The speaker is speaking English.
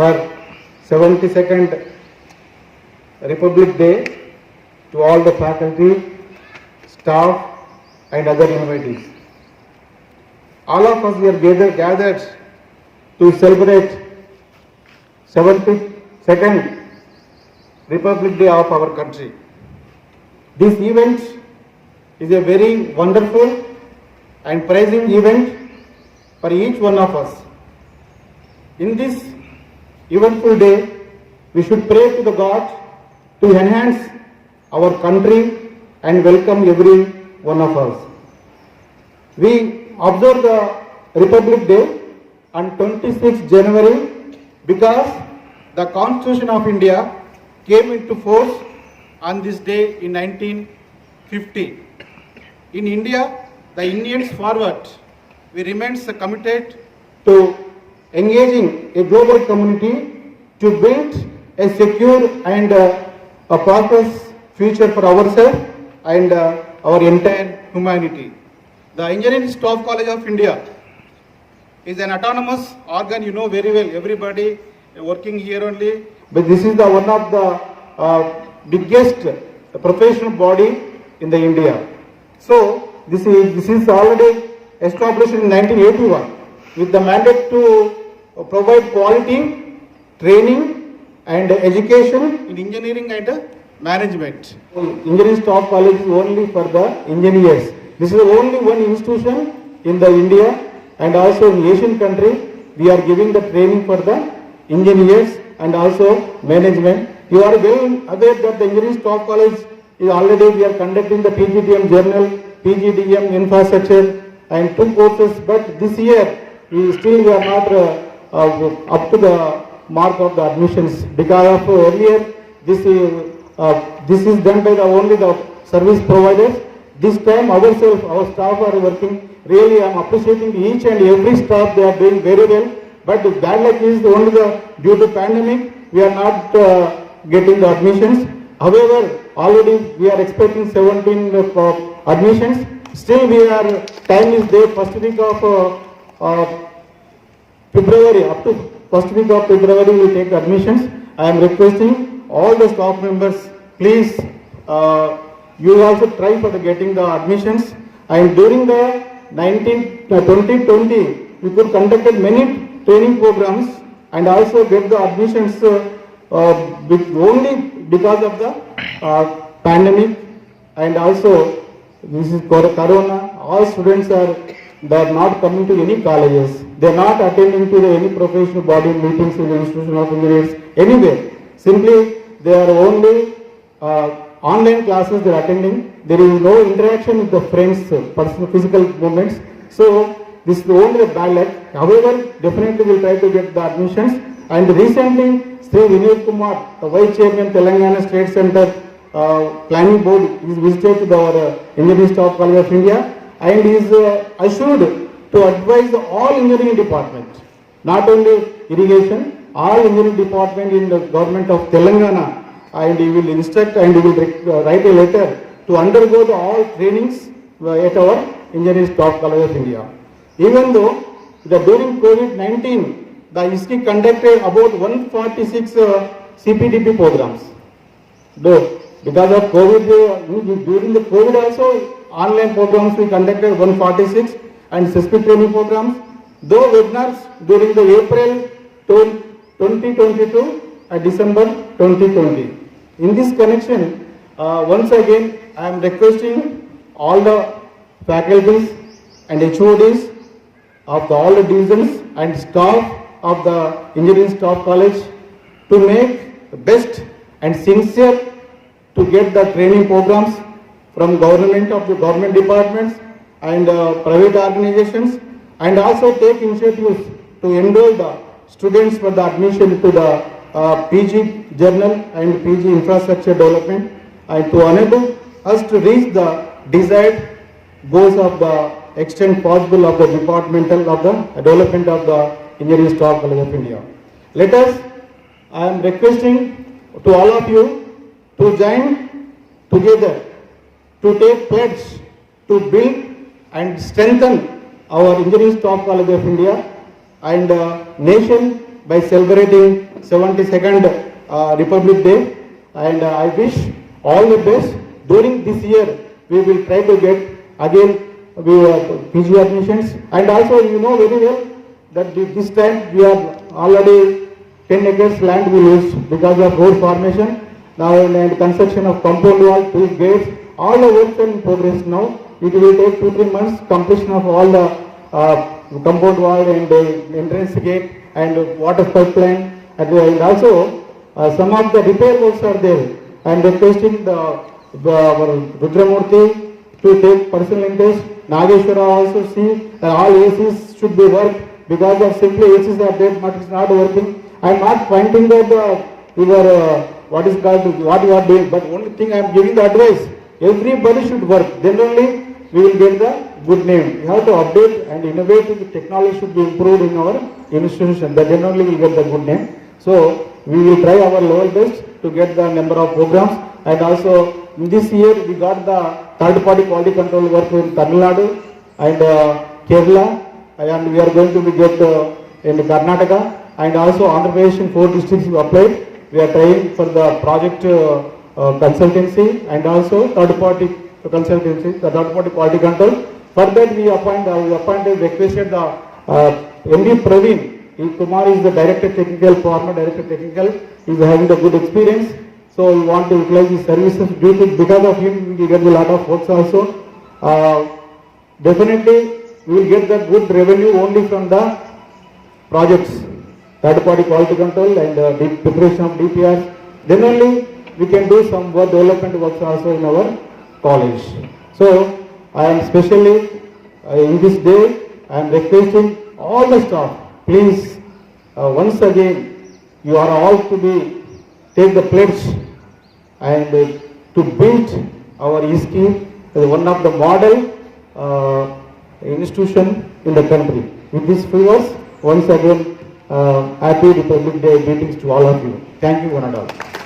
for 72nd Republic Day to all the faculty, staff and other invitees. All of us are gathered to celebrate 72nd Republic Day of our country. This event is a very wonderful and praising event for each one of us. In this eventful day, we should pray to the God to enhance our country and welcome every one of us. We observe the Republic Day on 26th January because the Constitution of India came into force on this day in 1950. In India, the Indians forward, we remain committed to engaging a global community to build a secure and a prosperous future for ourselves and our entire humanity. The Engineering Staff College of India is an autonomous organ, you know very well, everybody working here only, but this is the one of the biggest professional body in the India. So this is already established in 1981 with the mandate to provide quality training and education in engineering and management. Engineering Staff College is only for the engineers. This is the only one institution in the India and also in Asian country. We are giving the training for the engineers and also management. You are well aware that the Engineering Staff College is already we are conducting the PGDM Journal, PGDM Infrastructure and 2 courses, but this year we are not up to the mark of the admissions because of earlier this is done by only the service providers. This time ourselves, our staff are working. Really, I am appreciating each and every staff. They are doing very well. But the bad luck is only due to pandemic, we are not getting the admissions. However, already we are expecting 17 admissions. Still, time is there. First week of February, up to first week of February, we take admissions. I am requesting all the staff members, please, you also try for getting the admissions. And during the 2020, we could conducted many training programs and also get the admissions only because of the pandemic and also this is corona. All students they are not coming to any colleges. They are not attending to any professional body meetings in the Institution of Engineers anywhere. Simply they are only online classes they are attending. There is no interaction with the friends, personal physical movements. So this is only the bad luck. However, definitely we will try to get the admissions. And recently, Sri Vinod Kumar, the Vice Chairman Telangana State Center Planning Board, is visited to our Engineering Staff College of India and is assured to advise all engineering departments, not only irrigation, all engineering department in the government of Telangana, and he will instruct and he will write a letter to undergo all trainings at our Engineering Staff College of India. Even though during COVID-19, the ISKI conducted about 146 CPDP programs. Because of COVID, during the COVID also, online programs we conducted 146 and CSP training programs. Though webinars during the April 2022 and December 2020. In this connection, once again, I am requesting all the faculties and HODs of all the divisions and staff of the Engineering Staff College to make the best and sincere to get the training programs from government departments and private organizations, and also take initiatives to enroll the students for the admission to the PG Journal and PG Infrastructure Development, and to enable us to reach the desired goals of the extent possible of the development of the Engineering Staff College of India. Let us, I am requesting to all of you to join together to take pledge to build and strengthen our Engineering Staff College of India and nation by celebrating 72nd Republic Day, and I wish all the best. During this year, we will try to get again PG admissions, and also you know very well that this time we are already 10 acres land we lose because of road formation now and construction of compound wall, 2 gates, all the works are in progress now. It will take 2-3 months completion of all the compound wall and entrance gate and water pipeline, and also some of the repair works are there. I am requesting our Rudramurthy to take personal interest. Nageshwara also see that all ACs should be worked, because of simply ACs are there but it's not working. I am not pointing that what is called what you are doing, but only thing I am giving the advice. Everybody should work. Then only we will get the good name. We have to update and innovate. The technology should be improved in our institution. Then only we will get the good name. So we will try our level best to get the number of programs. And also in this year we got the third-party quality control work in Tamil Nadu and Kerala, and we are going to be get in Karnataka, and also Andhra Pradesh in 4 districts we applied. We are trying for the project consultancy and also third-party consultancy, the third-party quality control. For that we requested the MD Praveen Kumar is the director technical, former director technical, is having the good experience. So we want to utilize his services. Because of him we get a lot of works also. Definitely we will get the good revenue only from the projects, third party quality control and preparation of DPRs. Then only we can do some work development works also in our college. So I am specially in this day I am requesting all the staff, please once again you are all to be take the pledge and to build our ISKI as one of the model institution in the country. With this favors, once again happy Republic Day greetings to all of you. Thank you one and all.